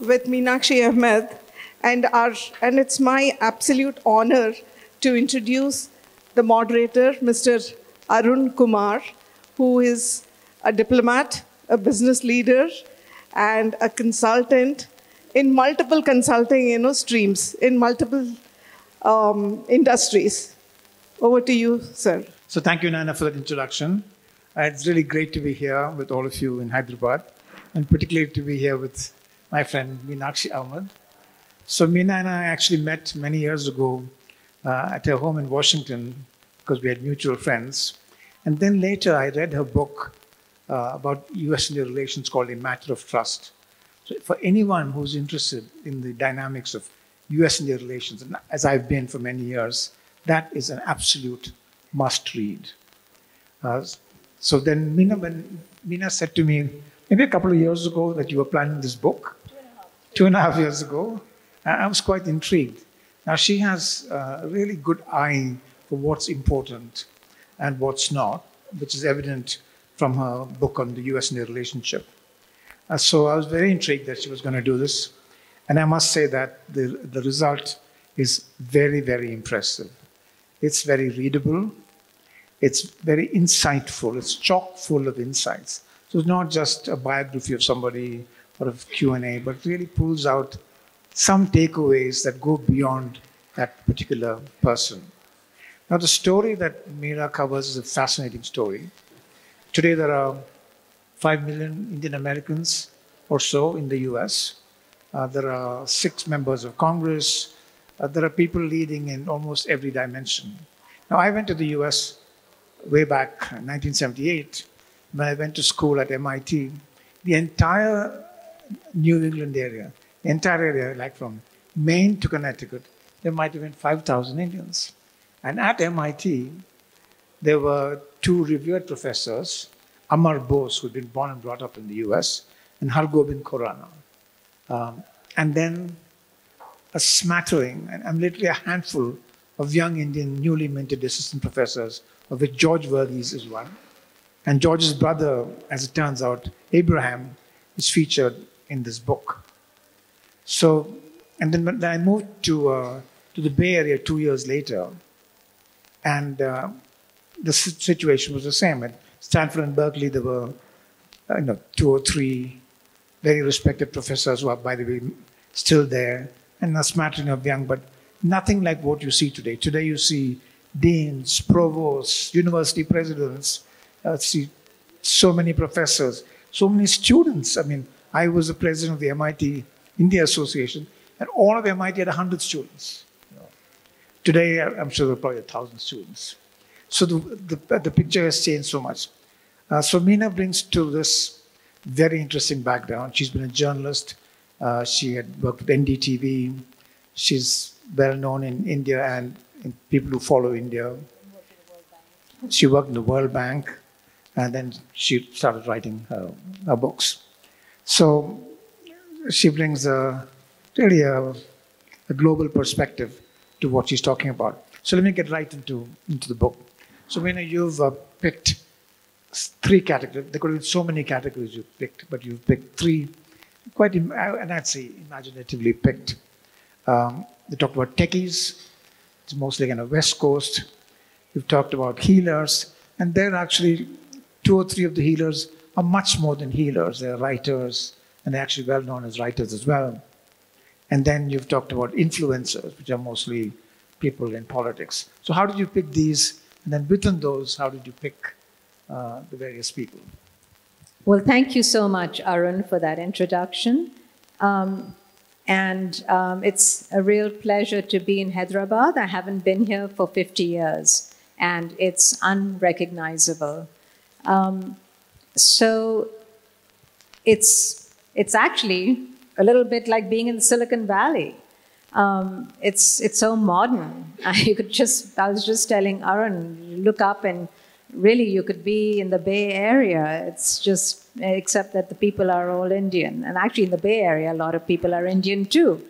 with Meenakshi Ahamed, and it's my absolute honor to introduce the moderator, Mr. Arun Kumar, who is a diplomat, a business leader, and a consultant in multiple consulting streams, in multiple industries. Over to you, sir. So thank you, Nana, for that introduction. It's really great to be here with all of you in Hyderabad, and particularly to be here with my friend Meenakshi Ahamed. So Meena and I actually met many years ago at her home in Washington because we had mutual friends. And then later I read her book about US-India relations called A Matter of Trust. So for anyone who's interested in the dynamics of US-India relations, and as I've been for many years, that is an absolute must-read. So then when Meena said to me, maybe a couple of years ago, that you were planning this book, 2.5 years ago, I was quite intrigued. Now, she has a really good eye for what's important and what's not, which is evident from her book on the US-India relationship. So I was very intrigued that she was going to do this. And I must say that the result is very, very impressive. It's very readable. It's very insightful. It's chock full of insights. So it's not just a biography of somebody or a Q&A, but really pulls out some takeaways that go beyond that particular person. Now, the story that Meera covers is a fascinating story. Today, there are 5 million Indian Americans or so in the US. There are 6 members of Congress. There are people leading in almost every dimension. Now, I went to the US way back in 1978, when I went to school at MIT. The entire New England area, the entire area, like from Maine to Connecticut, there might have been 5,000 Indians. And at MIT, there were 2 revered professors, Amar Bose, who'd been born and brought up in the US, and Hargobind Khorana. And then a smattering, and literally a handful of young Indian, newly minted assistant professors, of which George Verghese is one. And George's brother, as it turns out, Abraham, is featured in this book. So, and then when I moved to the Bay Area 2 years later, and the situation was the same. At Stanford and Berkeley, there were 2 or 3 very respected professors who are, by the way, still there, and a smattering of young, but nothing like what you see today. Today you see deans, provosts, university presidents, see so many professors, so many students. I mean, I was the president of the MIT India Association, and all of MIT had 100 students. Today, I'm sure there are probably 1,000 students. So the picture has changed so much. So Meena brings to this very interesting background. She's been a journalist. She had worked with NDTV. She's well known in India and in people who follow India. She worked in the World Bank, and then she started writing her books. So she brings really a global perspective to what she's talking about. So let me get right into the book. So Meena, you've picked 3 categories. There could have been so many categories you've picked, but you've picked 3 quite, and I'd say imaginatively picked. You talked about techies. It's mostly kind of West Coast. You've talked about healers, and there are actually 2 or 3 of the healers are much more than healers. They're writers, and they're actually well known as writers as well. And then you've talked about influencers, which are mostly people in politics. So how did you pick these? And then within those, how did you pick the various people? Well, thank you so much, Arun, for that introduction. It's a real pleasure to be in Hyderabad. I haven't been here for 50 years, and it's unrecognizable. So it's actually a little bit like being in Silicon Valley. It's so modern. I was just telling Arun, you look up and really you could be in the Bay Area. It's just, except that the people are all Indian. And actually in the Bay Area, a lot of people are Indian too.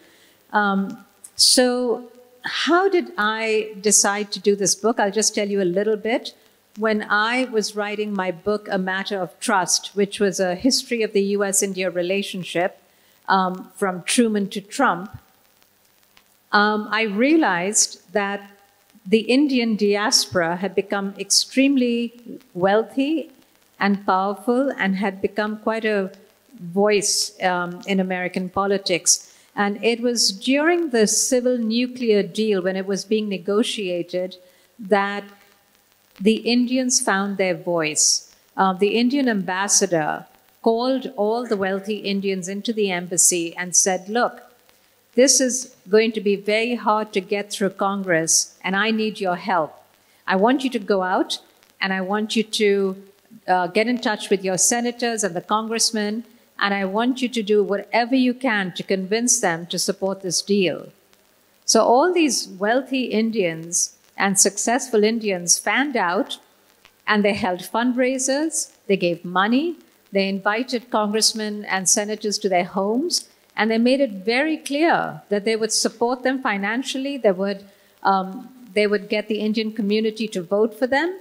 So how did I decide to do this book? I'll just tell you a little bit. When I was writing my book, A Matter of Trust, which was a history of the US-India relationship, from Truman to Trump, I realized that the Indian diaspora had become extremely wealthy and powerful and had become quite a voice in American politics. And it was during the civil nuclear deal, when it was being negotiated, that the Indians found their voice. The Indian ambassador called all the wealthy Indians into the embassy and said, look, this is going to be very hard to get through Congress, and I need your help. I want you to go out, and I want you to get in touch with your senators and the congressmen, and I want you to do whatever you can to convince them to support this deal. So all these wealthy Indians and successful Indians fanned out, and they held fundraisers, they gave money, they invited congressmen and senators to their homes, and they made it very clear that they would support them financially, they would get the Indian community to vote for them,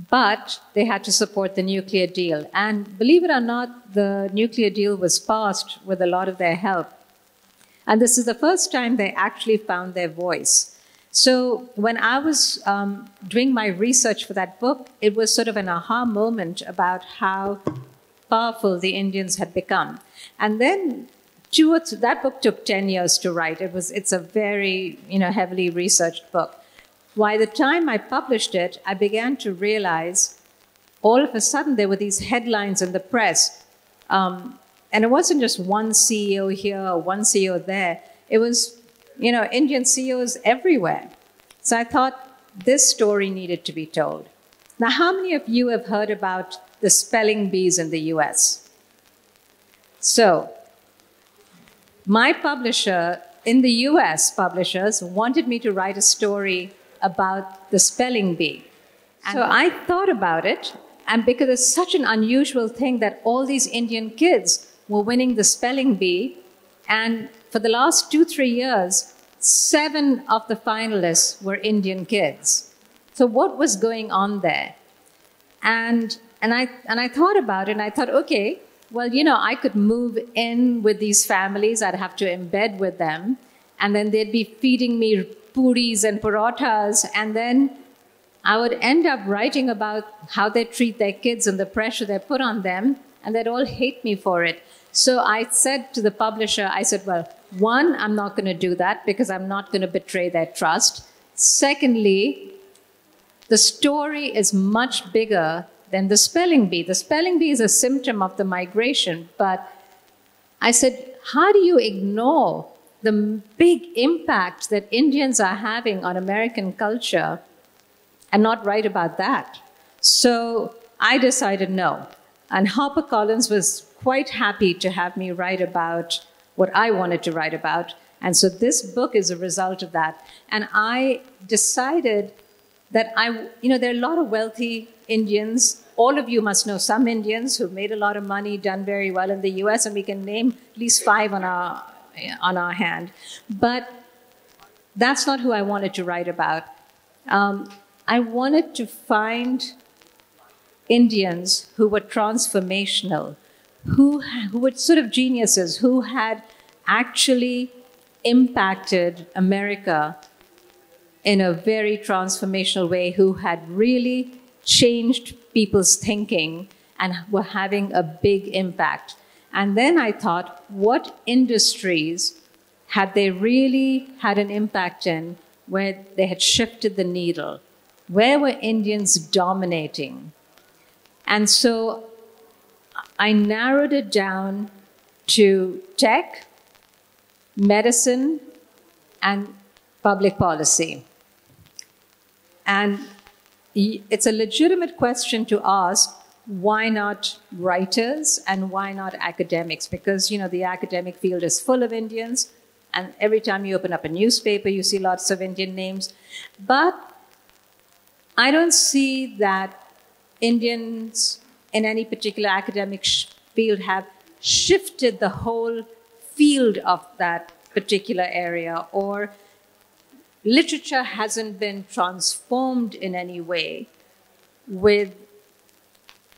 but they had to support the nuclear deal. And believe it or not, the nuclear deal was passed with a lot of their help. And this is the first time they actually found their voice. So when I was doing my research for that book, it was sort of an aha moment about how powerful the Indians had become. And then that book took 10 years to write. It's a very heavily researched book. By the time I published it, I began to realize all of a sudden there were these headlines in the press. And it wasn't just one CEO here or one CEO there. It was, Indian CEOs everywhere. So I thought this story needed to be told. Now, how many of you have heard about the spelling bees in the US? So, my publisher in the US, publishers, wanted me to write a story about the spelling bee. And so I thought about it, and because it's such an unusual thing that all these Indian kids were winning the spelling bee, and for the last 2-3 years, 7 of the finalists were Indian kids. So what was going on there? And I thought about it, and I thought, okay, well, I could move in with these families. I'd have to embed with them. And then they'd be feeding me puris and parothas. And then I would end up writing about how they treat their kids and the pressure they put on them. And they'd all hate me for it. So I said to the publisher, I said, well, one, I'm not going to do that because I'm not going to betray their trust. Secondly, the story is much bigger than the spelling bee. The spelling bee is a symptom of the migration. But I said, how do you ignore the big impact that Indians are having on American culture and not write about that? So I decided no. And HarperCollins was quite happy to have me write about what I wanted to write about. And so this book is a result of that. And I decided that there are a lot of wealthy Indians. All of you must know some Indians who've made a lot of money, done very well in the US, and we can name at least 5 on our hand. But that's not who I wanted to write about. I wanted to find Indians who were transformational, who were sort of geniuses, who had actually impacted America in a very transformational way, who had really changed people's thinking and were having a big impact. And then I thought, what industries had they really had an impact in where they had shifted the needle? Where were Indians dominating? And so I narrowed it down to tech, medicine, and public policy. And it's a legitimate question to ask, why not writers and why not academics? Because, the academic field is full of Indians, and every time you open up a newspaper, you see lots of Indian names. But I don't see that Indians in any particular academic field have shifted the whole field of that particular area, or literature hasn't been transformed in any way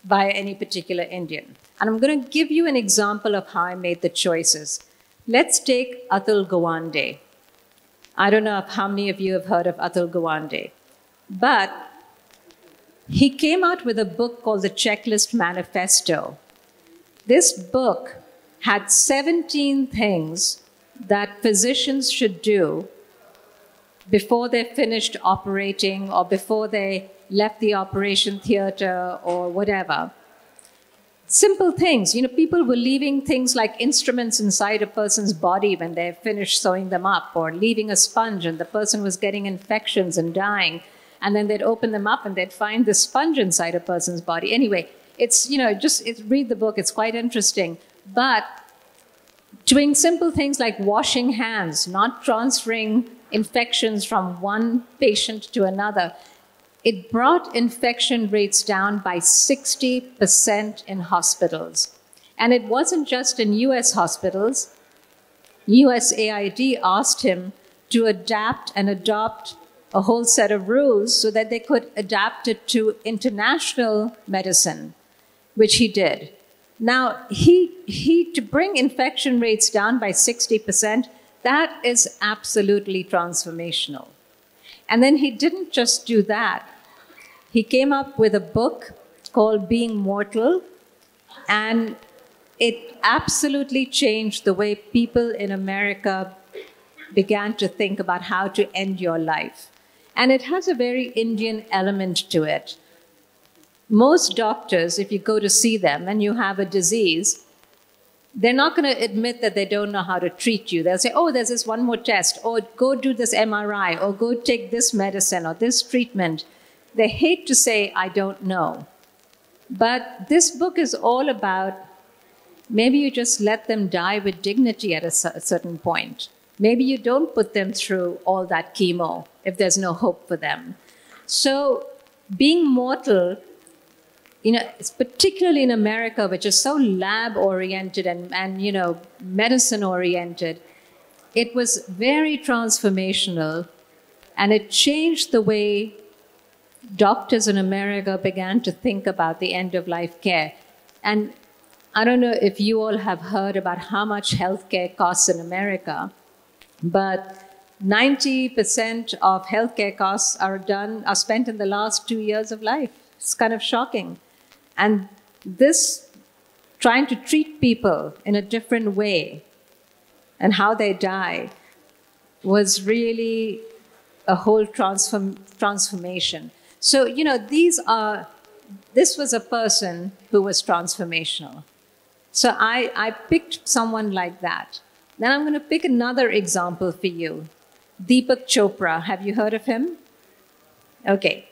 by any particular Indian. And I'm going to give you an example of how I made the choices. Let's take Atul Gawande. I don't know how many of you have heard of Atul Gawande, but he came out with a book called The Checklist Manifesto. This book had 17 things that physicians should do before they finished operating or before they left the operation theater or whatever. Simple things. You know, people were leaving things like instruments inside a person's body when they finished sewing them up, or leaving a sponge and the person was getting infections and dying. And then they'd open them up and they'd find the sponge inside a person's body. Anyway, it's, you know, read the book. It's quite interesting. But doing simple things like washing hands, not transferring infections from one patient to another, it brought infection rates down by 60% in hospitals. And it wasn't just in US hospitals. USAID asked him to adapt and adopt a whole set of rules so that they could adapt it to international medicine, which he did. Now, to bring infection rates down by 60%, that is absolutely transformational. And then he didn't just do that. He came up with a book called Being Mortal, and it absolutely changed the way people in America began to think about how to end your life. And it has a very Indian element to it. Most doctors, if you go to see them and you have a disease, they're not going to admit that they don't know how to treat you. They'll say, oh, there's this one more test, or go do this MRI, or go take this medicine or this treatment. They hate to say, I don't know. But this book is all about maybe you just let them die with dignity at a certain point. Maybe you don't put them through all that chemo if there's no hope for them. So being mortal, you know, particularly in America, which is so lab-oriented and you know, medicine-oriented, it was very transformational, and it changed the way doctors in America began to think about the end-of-life care. And I don't know if you all have heard about how much healthcare costs in America, but 90% of healthcare costs are spent in the last 2 years of life. It's kind of shocking. And this, trying to treat people in a different way and how they die, was really a whole transformation. So, you know, this was a person who was transformational. So I picked someone like that. Then I'm going to pick another example for you. Deepak Chopra, have you heard of him? Okay.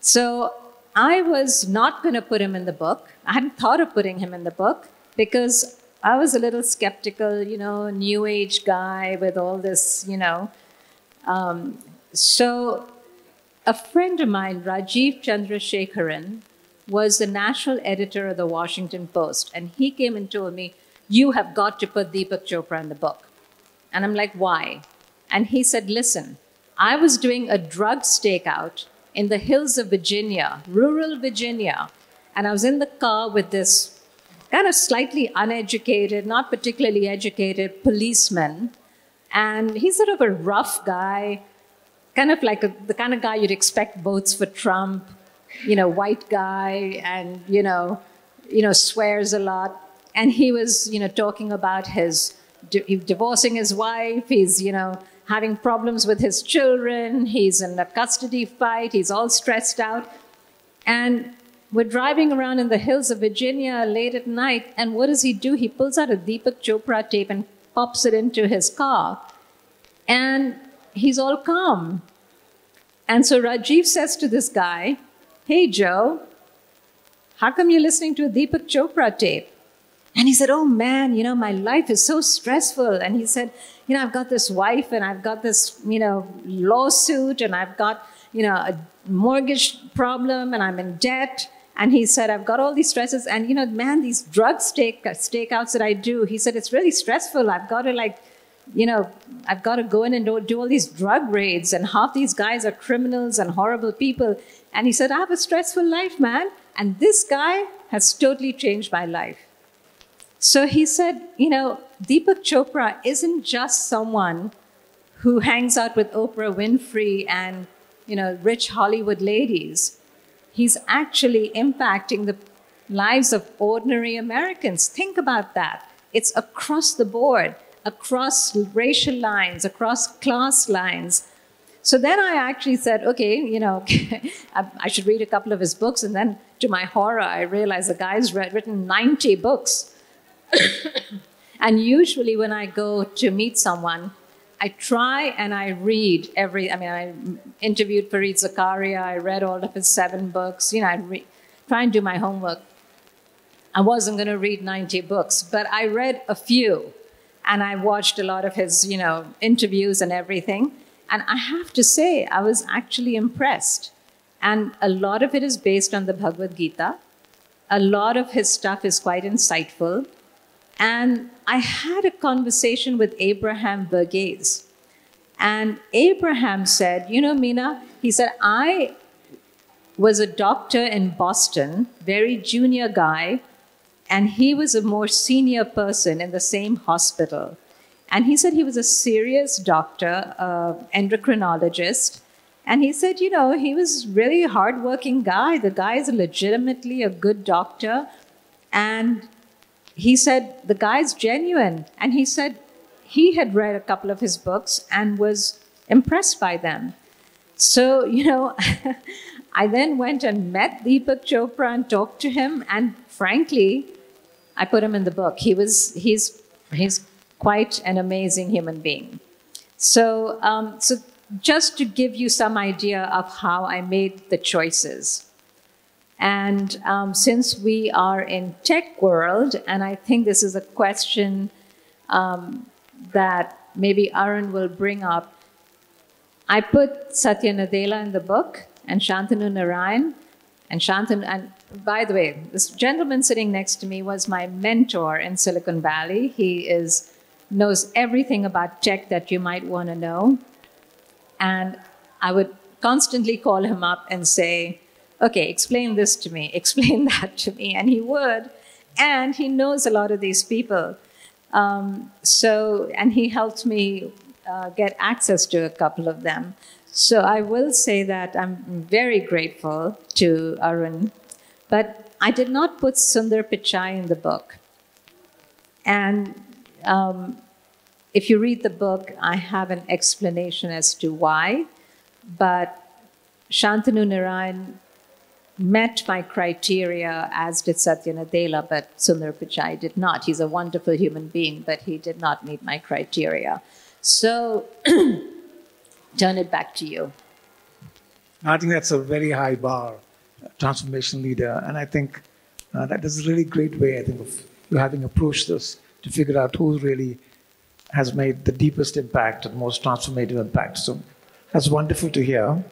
So I was not going to put him in the book. I hadn't thought of putting him in the book because I was a little skeptical, you know, new age guy with all this, you know. So a friend of mine, Rajiv Chandrasekharan, was the national editor of the Washington Post. And he came and told me, you have got to put Deepak Chopra in the book. And I'm like, why? And he said, listen, I was doing a drug stakeout in the hills of Virginia, rural Virginia. And I was in the car with this kind of slightly uneducated, not particularly educated policeman. And he's sort of a rough guy, kind of like the kind of guy you'd expect votes for Trump, you know, white guy, and, you know, swears a lot. And he was, you know, talking about divorcing his wife. He's, you know, having problems with his children. He's in a custody fight. He's all stressed out. And we're driving around in the hills of Virginia late at night. And what does he do? He pulls out a Deepak Chopra tape and pops it into his car. And he's all calm. And so Rajiv says to this guy, hey, Joe, how come you're listening to a Deepak Chopra tape? And he said, oh, man, you know, my life is so stressful. And he said, you know, I've got this wife and I've got this, you know, lawsuit and I've got, you know, a mortgage problem and I'm in debt. And he said, I've got all these stresses. And, you know, man, these drug stakeouts that I do, he said, it's really stressful. I've got to, like, you know, I've got to go in and do all these drug raids. And half these guys are criminals and horrible people. And he said, I have a stressful life, man. And this guy has totally changed my life. So he said, Deepak Chopra isn't just someone who hangs out with Oprah Winfrey and, rich Hollywood ladies. He's actually impacting the lives of ordinary Americans. Think about that. It's across the board, across racial lines, across class lines. So then I actually said, okay, I should read a couple of his books. And then to my horror, I realized the guy's written 90 books. And usually when I go to meet someone, I try and I read I interviewed Fareed Zakaria, I read all of his 7 books, I try and do my homework. I wasn't going to read 90 books, but I read a few, and I watched a lot of his, interviews and everything. And I have to say, I was actually impressed. And a lot of it is based on the Bhagavad Gita. A lot of his stuff is quite insightful. And I had a conversation with Abraham Burgess. And Abraham said, Meena, he said, I was a doctor in Boston, very junior guy, and he was a more senior person in the same hospital. And he said he was a serious doctor, endocrinologist. And he said, he was really a hardworking guy. The guy is legitimately a good doctor. And he said, the guy's genuine. And he said he had read a couple of his books and was impressed by them. So, I then went and met Deepak Chopra and talked to him. And frankly, I put him in the book. He's quite an amazing human being. So just to give you some idea of how I made the choices. And since we are in tech world, and I think this is a question that maybe Arun will bring up, I put Satya Nadella in the book and Shantanu Narayan. And by the way, this gentleman sitting next to me was my mentor in Silicon Valley. He knows everything about tech that you might want to know. And I would constantly call him up and say, okay, explain this to me, explain that to me. And he would. And he knows a lot of these people. And he helped me get access to a couple of them. So I will say that I'm very grateful to Arun. But I did not put Sundar Pichai in the book. And if you read the book, I have an explanation as to why. But Shantanu Narayan met my criteria, as did Satya Nadella, but Sundar Pichai did not. He's a wonderful human being, but he did not meet my criteria. So, turn it back to you. I think that's a very high bar, transformation leader. And I think that is a really great way, I think, of you having approached this to figure out who really has made the deepest impact, the most transformative impact. So that's wonderful to hear.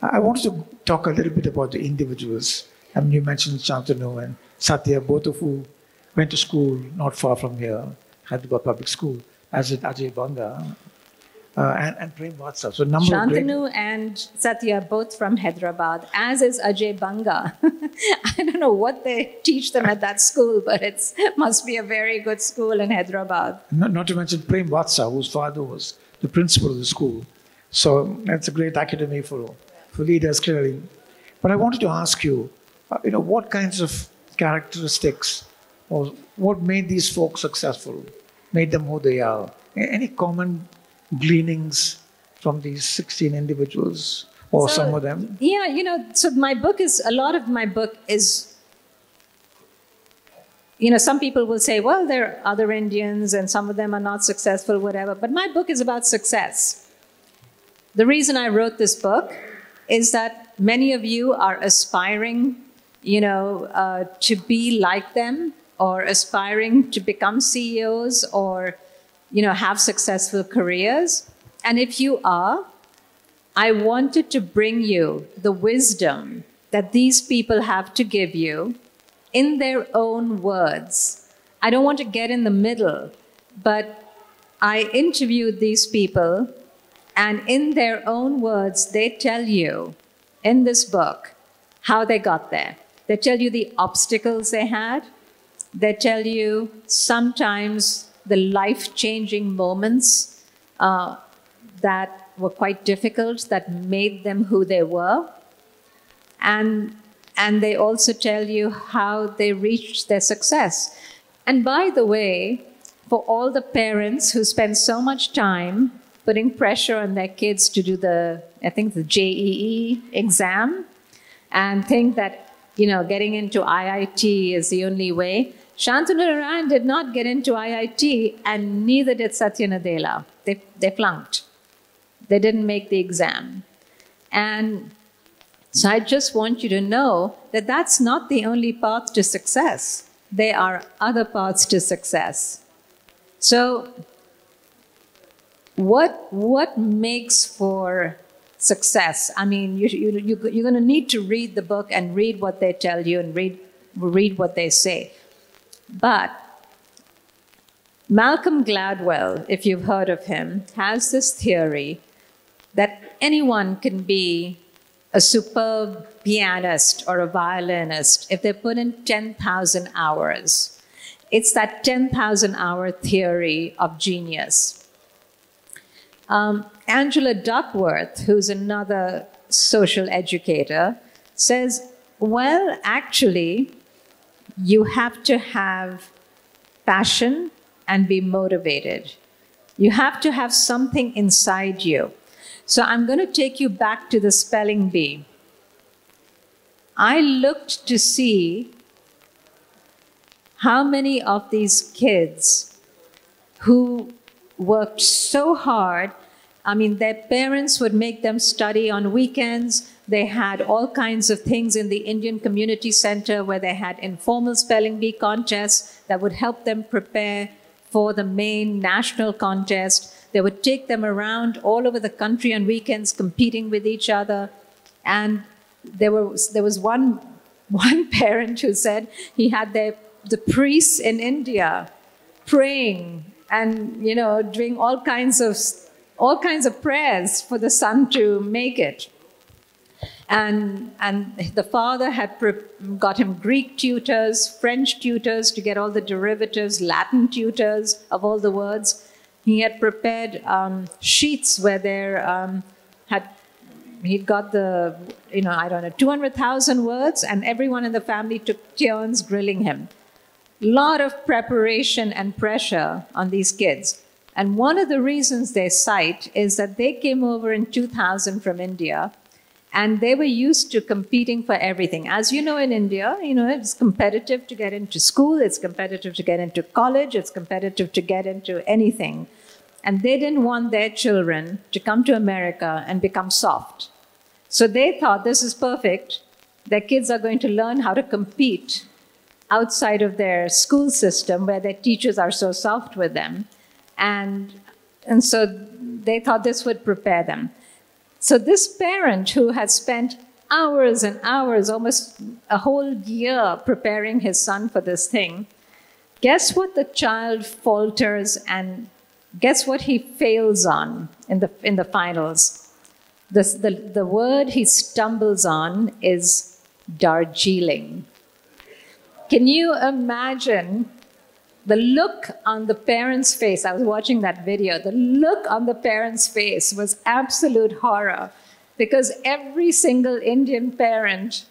I wanted to talk a little bit about the individuals. I mean, you mentioned Shantanu and Satya, both of who went to school not far from here, Hyderabad Public School, as did Ajay Banga and Prem Vatsa. So Shantanu and Satya, both from Hyderabad, as is Ajay Banga. I don't know what they teach them at that school, but it must be a very good school in Hyderabad. Not to mention Prem Vatsa, whose father was the principal of the school. So that's a great academy for leaders, clearly. But I wanted to ask you, what kinds of characteristics or what made these folks successful, made them who they are? Any common gleanings from these 16 individuals or some of them? Yeah, so a lot of my book is, some people will say, well, there are other Indians and some of them are not successful, whatever. But my book is about success. The reason I wrote this book is that many of you are aspiring, to be like them, or aspiring to become CEOs, or, have successful careers. And if you are, I wanted to bring you the wisdom that these people have to give you in their own words. I don't want to get in the middle, but I interviewed these people, and in their own words, they tell you in this book how they got there. They tell you the obstacles they had, They tell you sometimes the life-changing moments that were quite difficult, that made them who they were. And they also tell you how they reached their success. And by the way, for all the parents who spend so much time putting pressure on their kids to do the JEE exam and think that, getting into IIT is the only way, Shantanu Narayan did not get into IIT, and neither did Satya Nadella. They flunked. They didn't make the exam. And so I just want you to know that that's not the only path to success. There are other paths to success. So what makes for success? I mean, you're going to need to read the book and read what they tell you and read what they say. But Malcolm Gladwell, if you've heard of him, has this theory that anyone can be a superb pianist or a violinist if they put in 10,000 hours. It's that 10,000-hour theory of genius. Angela Duckworth, who's another social educator, says, well, actually, you have to have passion and be motivated. You have to have something inside you. So I'm going to take you back to the spelling bee. I looked to see how many of these kids who worked so hard, I mean, their parents would make them study on weekends. They had all kinds of things in the Indian Community Center where they had informal spelling bee contests that would help them prepare for the main national contest. They would take them around all over the country on weekends, competing with each other. And there was one parent who said he had the priests in India praying and doing all kinds of prayers for the son to make it. And the father had got him Greek tutors, French tutors to get all the derivatives, Latin tutors of all the words. He had prepared sheets where he'd got 200,000 words, and everyone in the family took turns grilling him. A lot of preparation and pressure on these kids. And one of the reasons they cite is that they came over in 2000 from India, and they were used to competing for everything. As you know, in India, it's competitive to get into school, it's competitive to get into college, it's competitive to get into anything. And they didn't want their children to come to America and become soft. So they thought, this is perfect. Their kids are going to learn how to compete outside of their school system where their teachers are so soft with them. And so they thought this would prepare them. So this parent who had spent hours and hours, almost a whole year preparing his son for this thing, guess what the child falters and guess what he fails on in the finals? The word he stumbles on is Darjeeling. Can you imagine the look on the parent's face? I was watching that video. The look on the parent's face was absolute horror, because every single Indian parent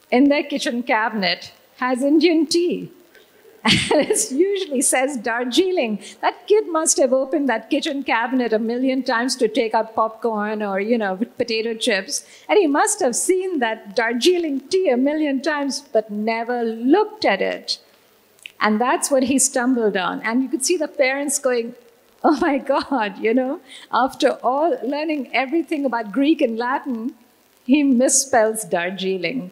in their kitchen cabinet has Indian tea. And it usually says Darjeeling. That kid must have opened that kitchen cabinet 1,000,000 times to take out popcorn or, potato chips. And he must have seen that Darjeeling tea 1,000,000 times, but never looked at it. And that's what he stumbled on. And you could see the parents going, oh my God, after all learning everything about Greek and Latin, he misspells Darjeeling.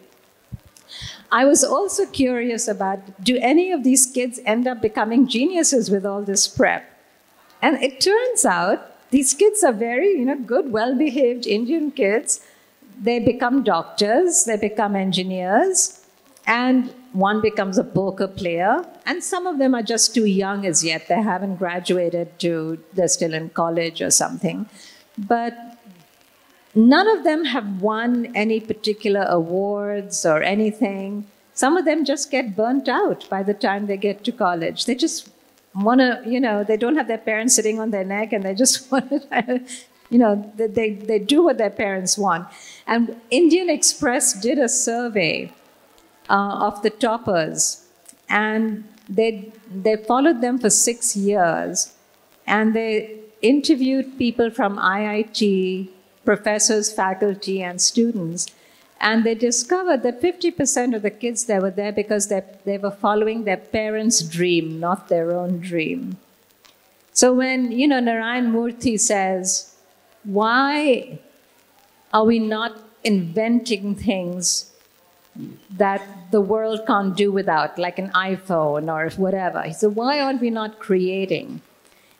I was also curious about, do any of these kids end up becoming geniuses with all this prep? And it turns out these kids are very, good, well-behaved Indian kids. They become doctors, they become engineers, and one becomes a poker player. And some of them are just too young as yet. They haven't graduated they're still in college or something. But none of them have won any particular awards or anything. some of them just get burnt out by the time they get to college. They just want to, they don't have their parents sitting on their neck, and they just want to, they do what their parents want. And Indian Express did a survey of the toppers, and they followed them for 6 years, and they interviewed people from IIT, professors, faculty, and students, and they discovered that 50% of the kids that were there because they were following their parents' dream, not their own dream. So when, Narayan Murthy says, why are we not inventing things that the world can't do without, like an iPhone or whatever? He said, why aren't we not creating?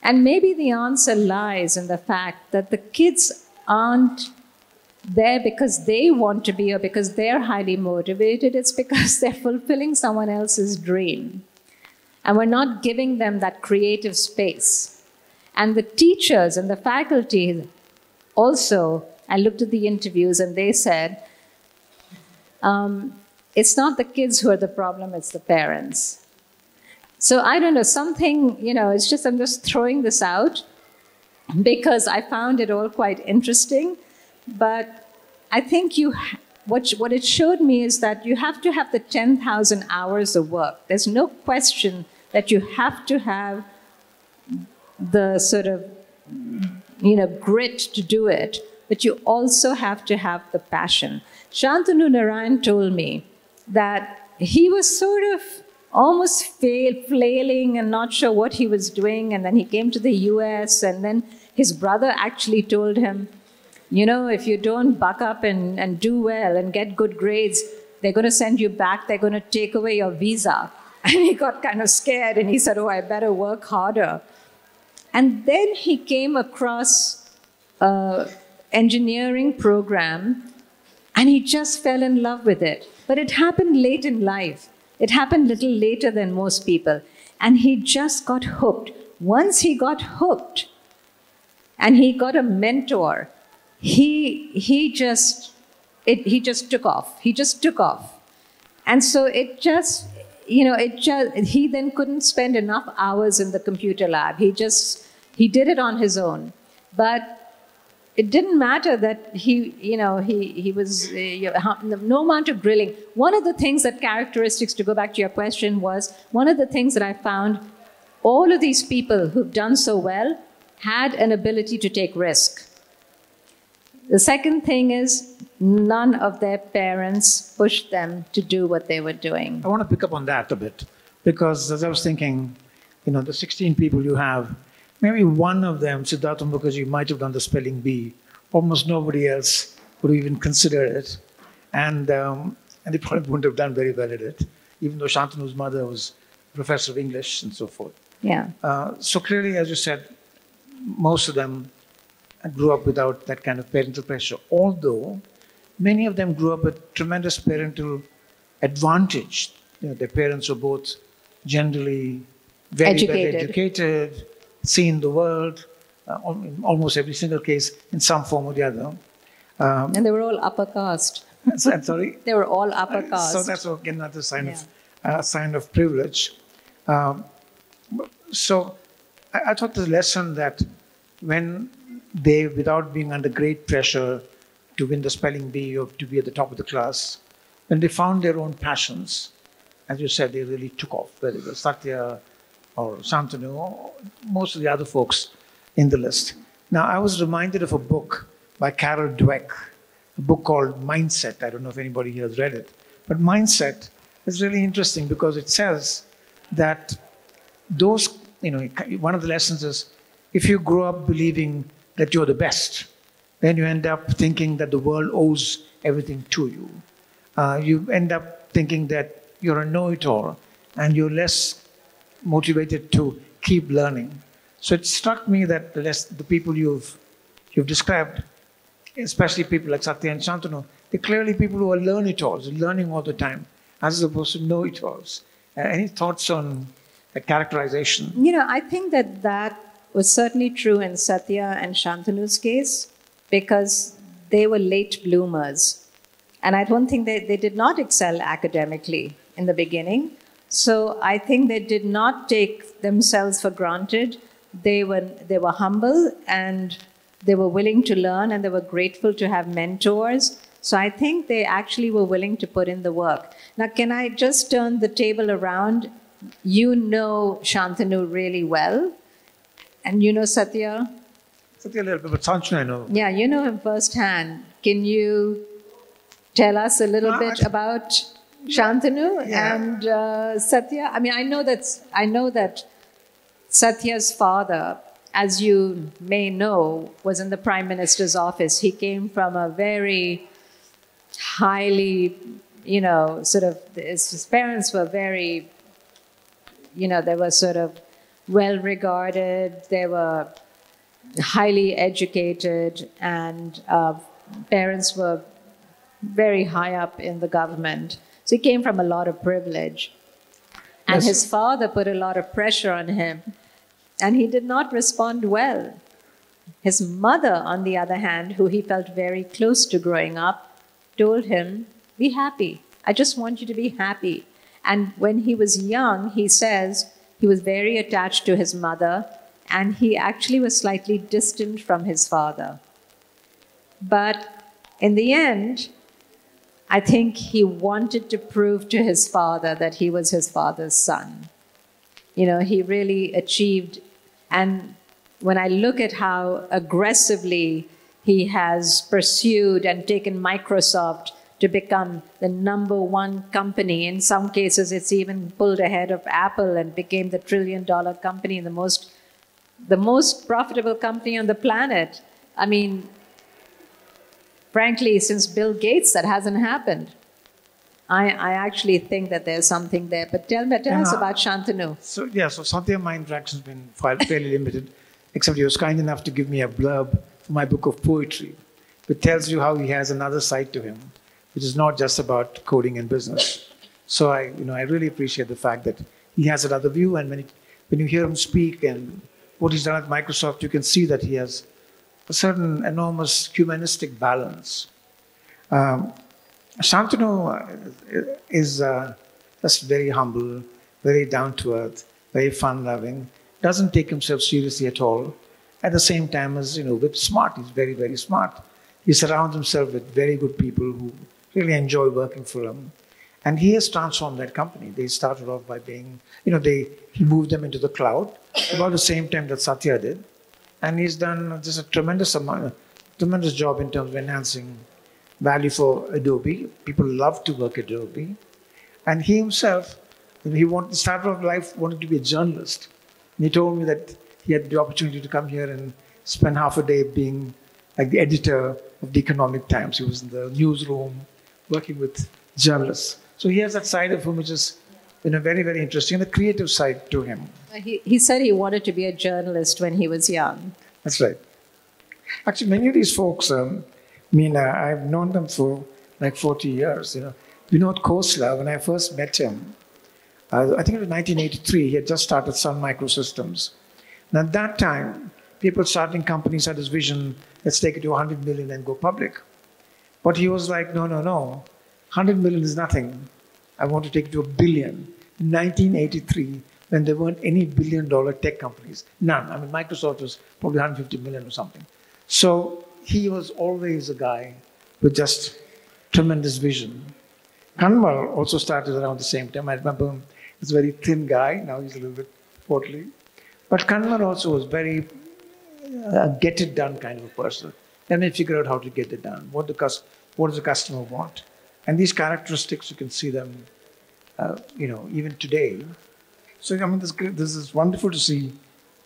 And maybe the answer lies in the fact that the kids aren't there because they want to be or because they're highly motivated. It's because they're fulfilling someone else's dream. And we're not giving them that creative space. And the teachers and the faculty also, I looked at the interviews and they said, it's not the kids who are the problem, it's the parents. So I don't know, something, it's just, I'm just throwing this out because I found it all quite interesting. But I think what it showed me is that you have to have the 10,000 hours of work. There's no question that you have to have the sort of, grit to do it, but you also have to have the passion. Shantanu Narayan told me that he was sort of almost flailing and not sure what he was doing, and then he came to the US, and then his brother actually told him, if you don't buck up and do well and get good grades, they're going to send you back, they're going to take away your visa. And he got kind of scared, and he said, oh, I better work harder. And then he came across an engineering program, and he just fell in love with it. But it happened late in life. It happened a little later than most people. And he just got hooked. Once he got hooked, and he got a mentor, he just took off. He just took off. And so he then couldn't spend enough hours in the computer lab. He did it on his own. But it didn't matter that he was, no amount of grilling. One of the things that characteristics, to go back to your question, was one of the things that I found, all of these people who've done so well had an ability to take risk. The second thing is, none of their parents pushed them to do what they were doing. I want to pick up on that a bit, because as I was thinking, the 16 people you have, maybe one of them, Siddhartha Mukherjee, might have done the spelling bee. Almost nobody else would even consider it. And they probably wouldn't have done very well at it, even though Shantanu's mother was a professor of English and so forth. Yeah. So clearly, as you said, most of them grew up without that kind of parental pressure, although many of them grew up with tremendous parental advantage. Their parents were both generally very well educated, seen the world, in almost every single case, in some form or the other. And they were all upper caste. I'm sorry? They were all upper caste. So that's again another sign of privilege. So I thought the lesson that when they, without being under great pressure to win the spelling bee or to be at the top of the class, when they found their own passions, as you said, they really took off. Whether it was Satya or Shantanu, or most of the other folks in the list. Now, I was reminded of a book by Carol Dweck, a book called Mindset. I don't know if anybody here has read it. But Mindset is really interesting because it says that those, one of the lessons is if you grow up believing that you're the best, then you end up thinking that the world owes everything to you. You end up thinking that you're a know-it-all and you're less motivated to keep learning. So it struck me that the people you've described, especially people like Satya and Shantanu, they're clearly people who are learn-it-alls, learning all the time, as opposed to know-it-alls. Any thoughts on the characterization? I think that was certainly true in Satya and Shantanu's case because they were late bloomers. And I don't think they did not excel academically. in the beginning. So I think they did not take themselves for granted. They were humble and they were willing to learn and they were grateful to have mentors. So I think they actually were willing to put in the work. Now, can I just turn the table around? You know Shantanu really well. And you know Satya? Satya a little bit, but Shantanu I know. Yeah, you know him firsthand. Can you tell us a little bit about Shantanu and Satya? I mean, I know that Satya's father, as you may know, was in the Prime Minister's office. He came from a very highly, his parents were very, they were sort of well-regarded, they were highly educated, and parents were very high up in the government. So he came from a lot of privilege. And his father put a lot of pressure on him, and he did not respond well. His mother, on the other hand, who he felt very close to growing up, told him, be happy. I just want you to be happy. And when he was young, he says he was very attached to his mother, and he actually was slightly distant from his father. But in the end, I think he wanted to prove to his father that he was his father's son. He really achieved. And when I look at how aggressively he has pursued and taken Microsoft to become the #1 company, in some cases it's even pulled ahead of Apple and became the $1 trillion company, the most profitable company on the planet. I mean, frankly, since Bill Gates, that hasn't happened. I actually think that there's something there. But tell us about Shantanu. So Satya, my interaction has been fairly limited, except he was kind enough to give me a blurb for my book of poetry, which tells you how he has another side to him, which is not just about coding and business. So I really appreciate the fact that he has another view, and when you hear him speak and what he's done at Microsoft, you can see that he has a certain enormous humanistic balance. Shantanu is just very humble, very down-to-earth, very fun-loving, doesn't take himself seriously at all. At the same time as, with smart, he's very, very smart. He surrounds himself with very good people who really enjoy working for him. And he has transformed that company. They started off by being, he moved them into the cloud about the same time that Satya did. And he's done just a tremendous job in terms of enhancing value for Adobe. People love to work at Adobe. And he himself, when he started off life, wanted to be a journalist. And he told me that he had the opportunity to come here and spend half a day being like the editor of the Economic Times. He was in the newsroom working with journalists. So he has that side of him which is very, very interesting, and a creative side to him. He said he wanted to be a journalist when he was young. That's right. Actually, many of these folks, Meena, I've known them for like 40 years. Vinod Khosla, when I first met him, I think it was 1983, he had just started Sun Microsystems. And at that time, people starting companies had this vision, let's take it to 100 million and go public. But he was like, no, 100 million is nothing. I want to take it to $1 billion. In 1983, when there weren't any billion-dollar tech companies, none. I mean, Microsoft was probably 150 million or something. So he was always a guy with just tremendous vision. Kanwar also started around the same time. I remember him, he was a very thin guy. Now he's a little bit portly. But Kanwar also was very get-it-done kind of a person. Let me figure out how to get it done. What does the customer want? And these characteristics, you can see them, even today. So, this is wonderful to see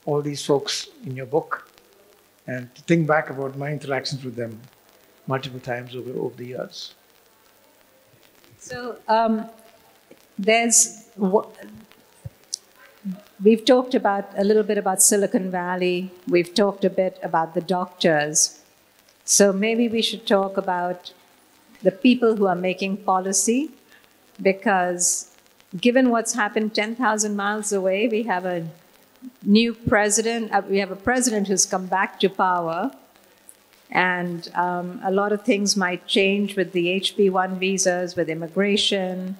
all these folks in your book and to think back about my interactions with them multiple times over the years. So, we've talked a little bit about Silicon Valley. We've talked a bit about the doctors. So maybe we should talk about the people who are making policy, because given what's happened 10,000 miles away, we have a new president. We have a president who's come back to power, and a lot of things might change with the HB1 visas, with immigration.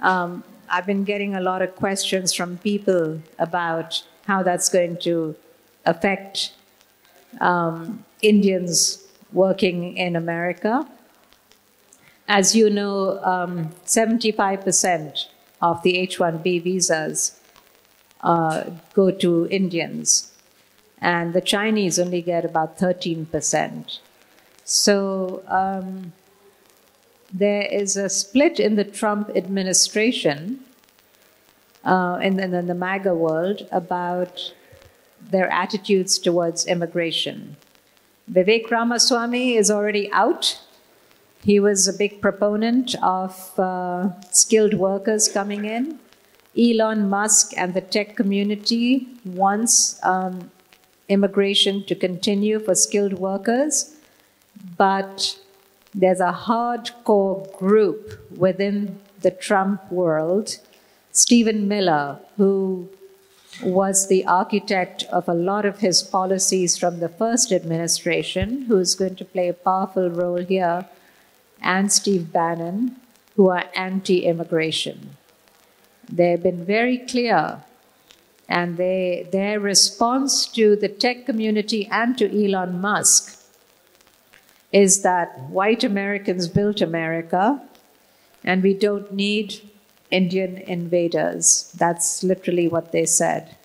I've been getting a lot of questions from people about how that's going to affect Indians working in America. As you know, 75% of the H-1B visas go to Indians, and the Chinese only get about 13%. So there is a split in the Trump administration, in the MAGA world, about their attitudes towards immigration. Vivek Ramaswamy is already out. He was a big proponent of skilled workers coming in. Elon Musk and the tech community wants immigration to continue for skilled workers, but there's a hardcore group within the Trump world, Stephen Miller, who was the architect of a lot of his policies from the first administration, who's going to play a powerful role here, and Steve Bannon, who are anti-immigration. They've been very clear, and their response to the tech community and to Elon Musk is that white Americans built America, and we don't need Indian invaders. That's literally what they said.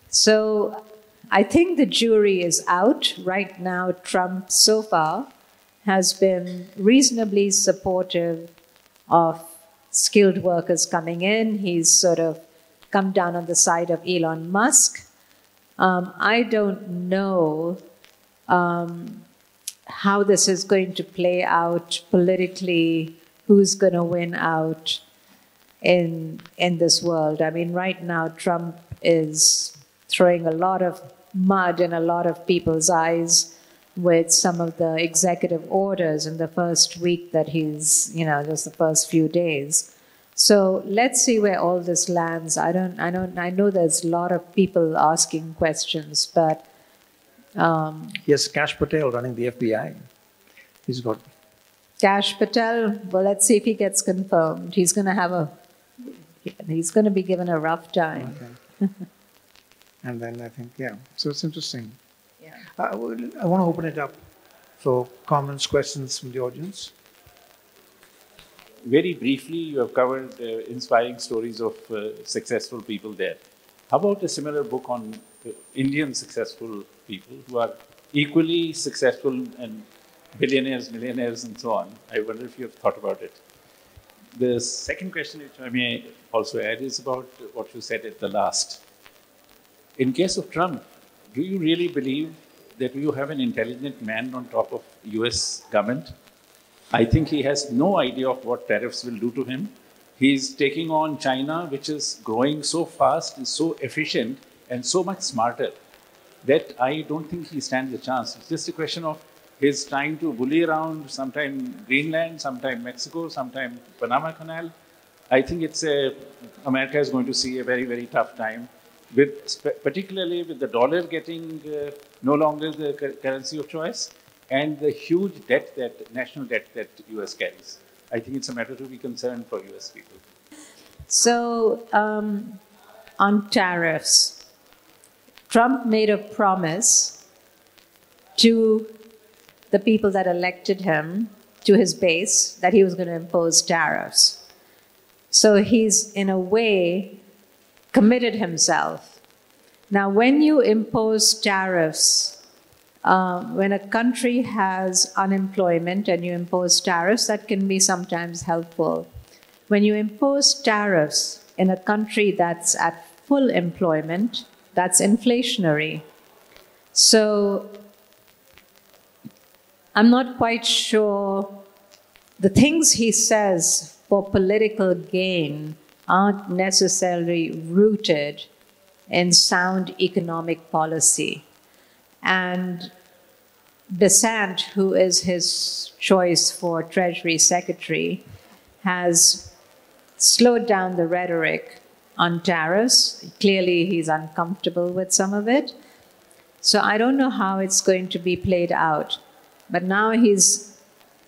So I think the jury is out. Right now, Trump, so far, has been reasonably supportive of skilled workers coming in. He's sort of come down on the side of Elon Musk. I don't know how this is going to play out politically, who's going to win out in this world. I mean, right now, Trump is throwing a lot of mud in a lot of people's eyes with some of the executive orders in the first week that he's, just the first few days. So let's see where all this lands. I know there's a lot of people asking questions, but Yes, Kash Patel running the FBI. He's got Kash Patel, well, let's see if he gets confirmed. He's going to be given a rough time. Okay. And then I think, so it's interesting. Yeah. I want to open it up for comments, questions from the audience. Very briefly, you have covered inspiring stories of successful people there. How about a similar book on Indian successful people who are equally successful and billionaires, millionaires, and so on? I wonder if you have thought about it. The second question, which I may also add, is about what you said at the last. In case of Trump, do you really believe that you have an intelligent man on top of US government? I think he has no idea of what tariffs will do to him. He's taking on China, which is growing so fast, is so efficient, and so much smarter that I don't think he stands a chance. It's just a question of his trying to bully around, sometime Greenland, sometime Mexico, sometime Panama Canal. I think America is going to see a very, very tough time, particularly with the dollar getting no longer the currency of choice, and the huge national debt that US carries. I think it's a matter to be concerned for US people. So, on tariffs, Trump made a promise to the people that elected him, to his base, that he was going to impose tariffs. So he's, in a way, committed himself. Now, when you impose tariffs, when a country has unemployment and you impose tariffs, that can be sometimes helpful. When you impose tariffs in a country that's at full employment, that's inflationary. So I'm not quite sure the things he says for political gain aren't necessarily rooted in sound economic policy. And Besant, who is his choice for Treasury Secretary, has slowed down the rhetoric on tariffs. Clearly, he's uncomfortable with some of it. So I don't know how it's going to be played out. But now he's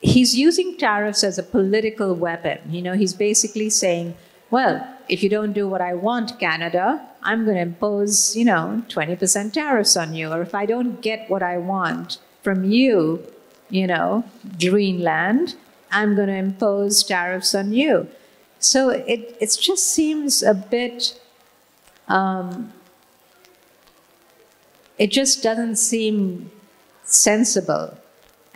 he's using tariffs as a political weapon. He's basically saying, well, if you don't do what I want, Canada, I'm going to impose, 20% tariffs on you. Or if I don't get what I want from you, Greenland, I'm going to impose tariffs on you. So it just seems a bit, it just doesn't seem sensible.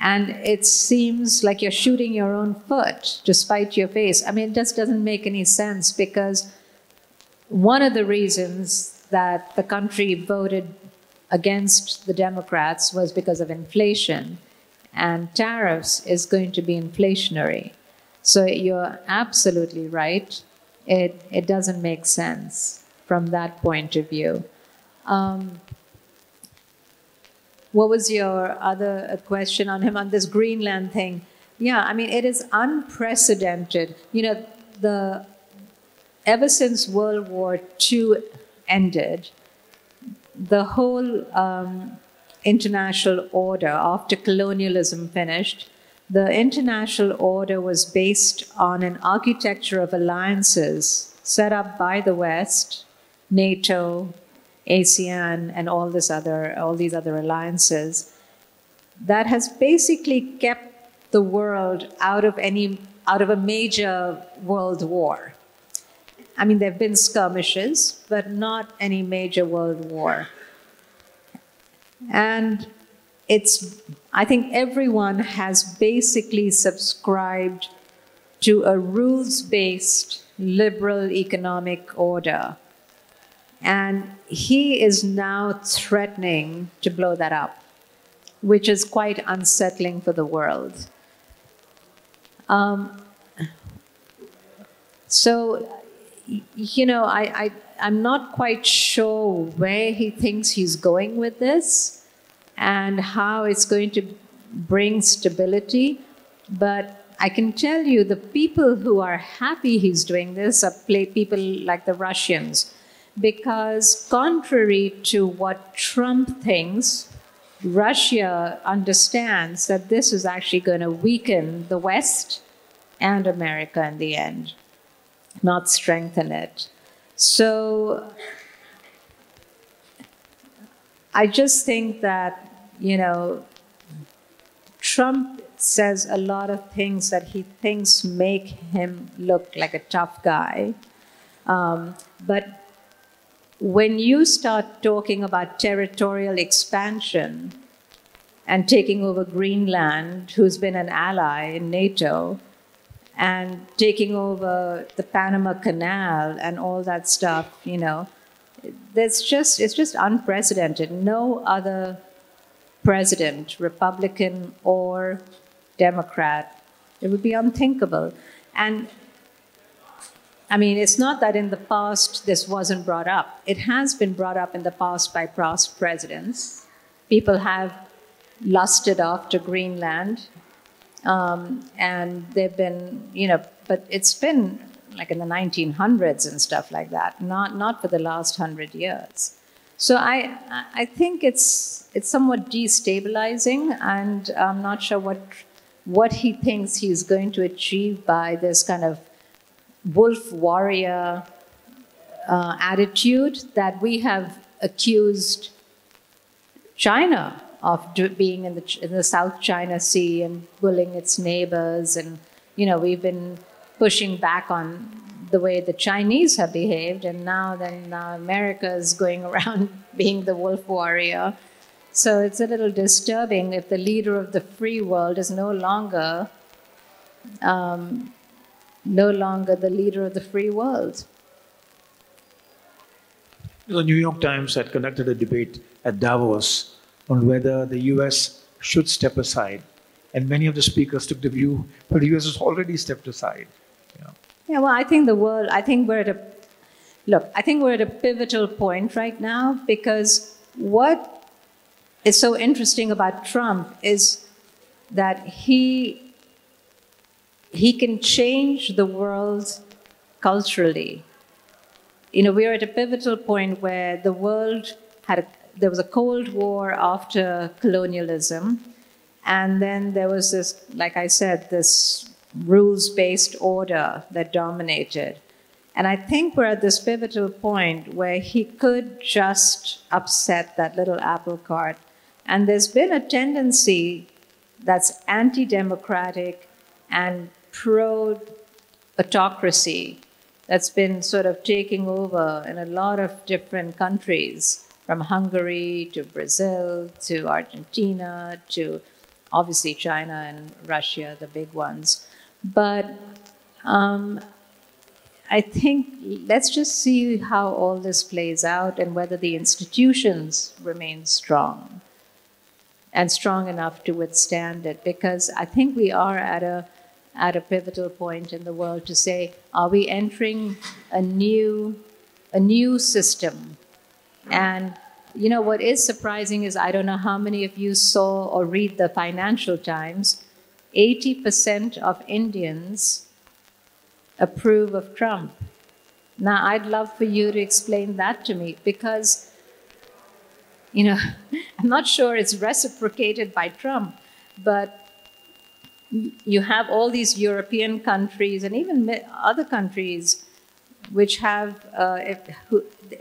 And it seems like you're shooting your own foot to spite your face. I mean, it just doesn't make any sense, because one of the reasons that the country voted against the Democrats was because of inflation. And tariffs is going to be inflationary. So you're absolutely right. It doesn't make sense from that point of view. What was your other question on him, on this Greenland thing? Yeah, I mean, it is unprecedented. Ever since World War II ended, the whole international order, after colonialism finished, the international order was based on an architecture of alliances set up by the West, NATO, ASEAN, and all these other alliances, that has basically kept the world out of a major world war. I mean, there have been skirmishes, but not any major world war. And I think everyone has basically subscribed to a rules-based liberal economic order. And he is now threatening to blow that up, which is quite unsettling for the world. I'm not quite sure where he thinks he's going with this and how it's going to bring stability. But I can tell you the people who are happy he's doing this are people like the Russians. Because contrary to what Trump thinks, Russia understands that this is actually going to weaken the West and America in the end, not strengthen it. So I just think that, Trump says a lot of things that he thinks make him look like a tough guy. But when you start talking about territorial expansion and taking over Greenland, who's been an ally in NATO, and taking over the Panama Canal and all that stuff, it's just unprecedented. No other president, Republican or Democrat, it would be unthinkable. And I mean, it's not that in the past this wasn't brought up. It has been brought up in the past by past presidents. People have lusted after Greenland. And they've been, but it's been like in the 1900s and stuff like that, not for the last 100 years. So I think it's somewhat destabilizing, and I'm not sure what he thinks he's going to achieve by this kind of wolf warrior attitude that we have accused China of being in the South China Sea and bullying its neighbors. And, we've been pushing back on the way the Chinese have behaved. And now America is going around being the wolf warrior. So it's a little disturbing if the leader of the free world is no longer the leader of the free world. The New York Times had conducted a debate at Davos on whether the US should step aside. And many of the speakers took the view, well, the US has already stepped aside. Yeah, well, I think we're at a pivotal point right now, because what is so interesting about Trump is that he can change the world culturally. We're at a pivotal point where the world there was a Cold War after colonialism, And then there was this, like I said, this rules-based order that dominated. And I think we're at this pivotal point where he could just upset that little apple cart. And there's been a tendency that's anti-democratic and pro-autocracy that's been sort of taking over in a lot of different countries, from Hungary to Brazil to Argentina to obviously China and Russia, the big ones. But I think let's just see how all this plays out and whether the institutions remain strong and strong enough to withstand it. Because I think we are at a pivotal point in the world to say, are we entering a new system? And you know, what is surprising is, I don't know how many of you saw or read the Financial Times, 80% of Indians approve of Trump. Now, I'd love for you to explain that to me, because, you know, I'm not sure it's reciprocated by Trump, but you have all these European countries and even other countries which have,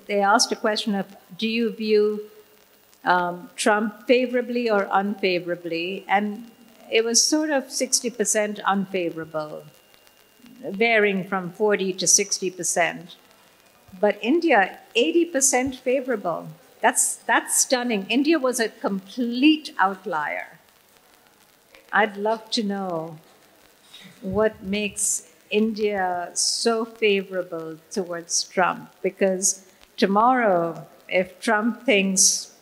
they asked a question of, do you view Trump favorably or unfavorably? And it was sort of 60% unfavorable, varying from 40 to 60%. But India, 80% favorable. That's stunning. India was a complete outlier. I'd love to know what makes India so favorable towards Trump, because tomorrow, if Trump thinks,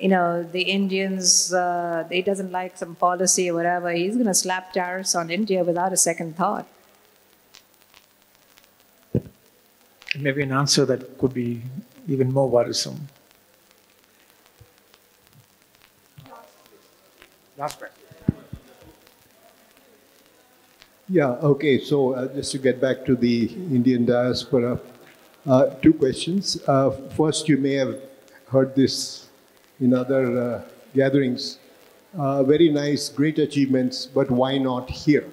you know, the Indians, he doesn't like some policy or whatever, he's going to slap tariffs on India without a second thought. Maybe an answer that could be even more worrisome. Last question. Yeah, okay. So just to get back to the Indian diaspora, two questions. First, you may have heard this in other gatherings. Very nice, great achievements, but why not here?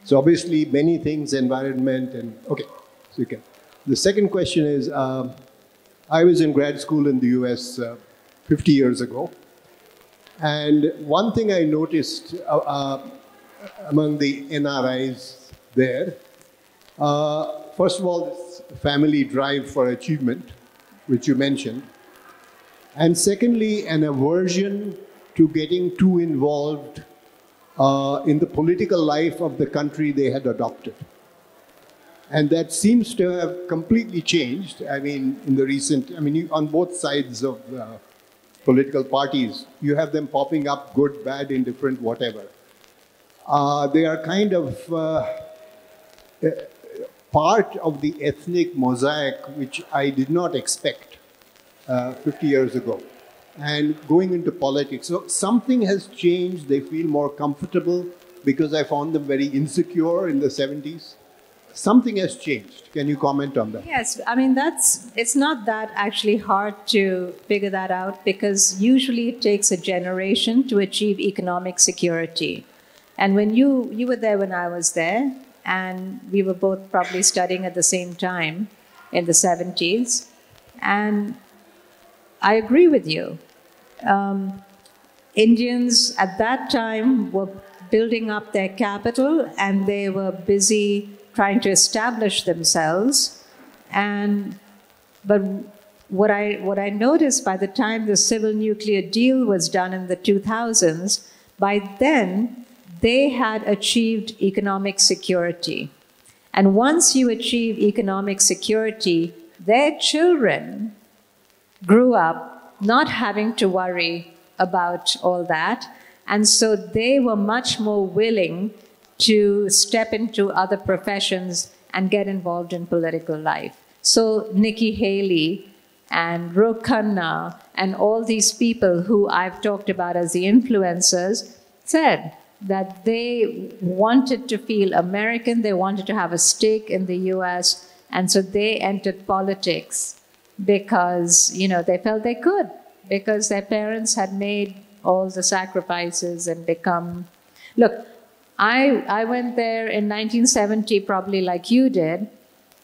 So obviously, many things, environment, and okay, so you can. The second question is, I was in grad school in the US 50 years ago, and one thing I noticed among the NRIs there, first of all, this family drive for achievement, which you mentioned, and secondly, an aversion to getting too involved in the political life of the country they had adopted. And that seems to have completely changed. I mean, in the recent, on both sides of political parties, you have them popping up, good, bad, indifferent, whatever. They are kind of part of the ethnic mosaic, which I did not expect 50 years ago. And going into politics. So something has changed. They feel more comfortable because I found them very insecure in the 70s. Something has changed. Can you comment on that? Yes, I mean, it's not that actually hard to figure that out, because usually it takes a generation to achieve economic security. And when you were there when I was there, and we were both probably studying at the same time in the 70s, and I agree with you. Indians at that time were building up their capital, and they were busy trying to establish themselves. But what I noticed, by the time the civil nuclear deal was done in the 2000s, by then they had achieved economic security. And once you achieve economic security, their children grew up not having to worry about all that. And so they were much more willing to step into other professions and get involved in political life. So Nikki Haley and Ro Khanna and all these people who I've talked about as the influencers said that they wanted to feel American, they wanted to have a stake in the US, and so they entered politics because, you know, they felt they could, because their parents had made all the sacrifices and become. Look, I went there in 1970, probably like you did,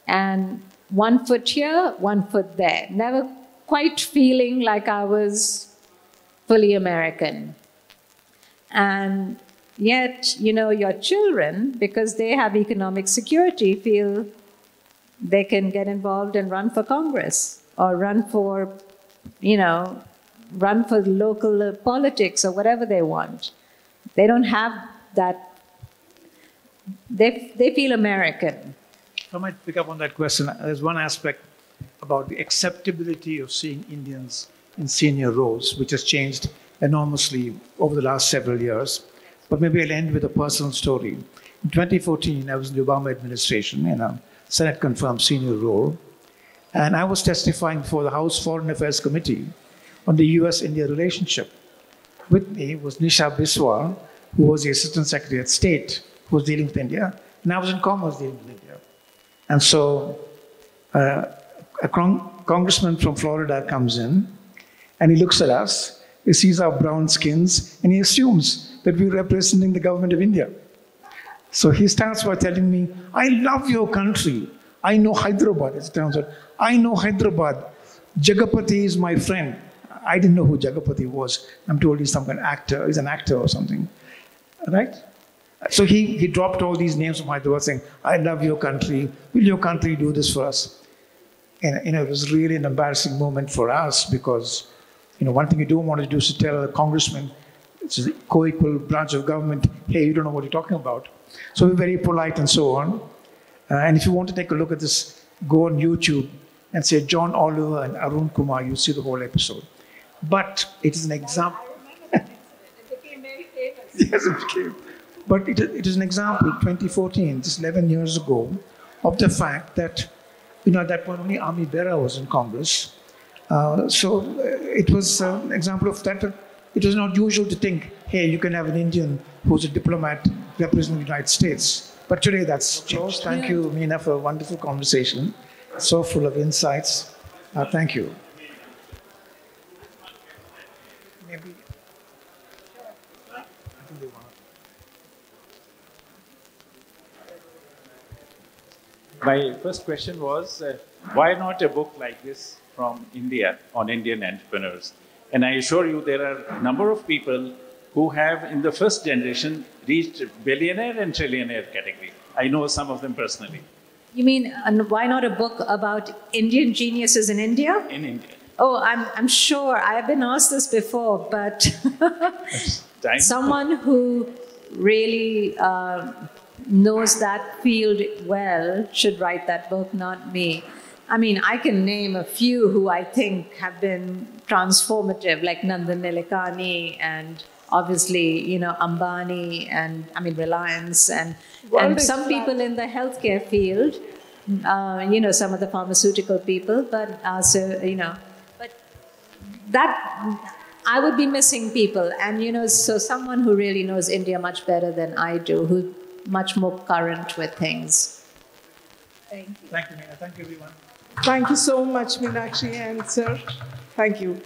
and 1 foot here, 1 foot there. Never quite feeling like I was fully American. And yet, you know, your children, because they have economic security, feel they can get involved and run for Congress or run for, you know, run for local politics or whatever they want. They don't have that. They feel American. If I might pick up on that question, there's one aspect about the acceptability of seeing Indians in senior roles, which has changed enormously over the last several years. But maybe I'll end with a personal story. In 2014, I was in the Obama administration in a Senate-confirmed senior role, and I was testifying before the House Foreign Affairs Committee on the US-India relationship. With me was Nisha Biswal, who was the Assistant Secretary of State, who was dealing with India, and I was in Commerce dealing with India. And so a congressman from Florida comes in, and he looks at us, he sees our brown skins, and he assumes that we're representing the government of India. So he starts by telling me, I love your country. I know Hyderabad, it turns out. I know Hyderabad. Jagapati is my friend. I didn't know who Jagapati was. I'm told he's some kind of actor. He's an actor or something, right? So he dropped all these names from Hyderabad saying, I love your country. Will your country do this for us? And you know, it was really an embarrassing moment for us because, you know, one thing you don't want to do is to tell a congressman, it's a co-equal branch of government, hey, you don't know what you're talking about. So we're very polite and so on. And if you want to take a look at this, go on YouTube and say John Oliver and Arun Kumar, you'll see the whole episode. But it is an example. It became very famous. Yes, it became. But it is an example, 2014, just 11 years ago, of the fact that, you know, at that point only Ami Bera was in Congress. So it was an example of that. It was not usual to think, hey, you can have an Indian who's a diplomat representing the United States. But today that's changed. Thank you, Meena, for a wonderful conversation. So full of insights. Thank you. Maybe. I think they want to. My first question was, why not a book like this from India on Indian entrepreneurs? And I assure you there are a number of people who have, in the first generation, reached billionaire and trillionaire category. I know some of them personally. You mean, why not a book about Indian geniuses in India? In India. Oh, I'm sure. I've been asked this before, but someone who really knows that field well should write that book, not me. I mean, I can name a few who I think have been transformative, like Nandan Nilekani and obviously, you know, Ambani and, I mean, Reliance and some people in the healthcare field, you know, some of the pharmaceutical people, but also, you know, but that, I would be missing people. And, you know, so someone who really knows India much better than I do, who's much more current with things. Thank you. Thank you, Meena. Thank you, everyone. Thank you so much, Meenakshi and sir. Thank you.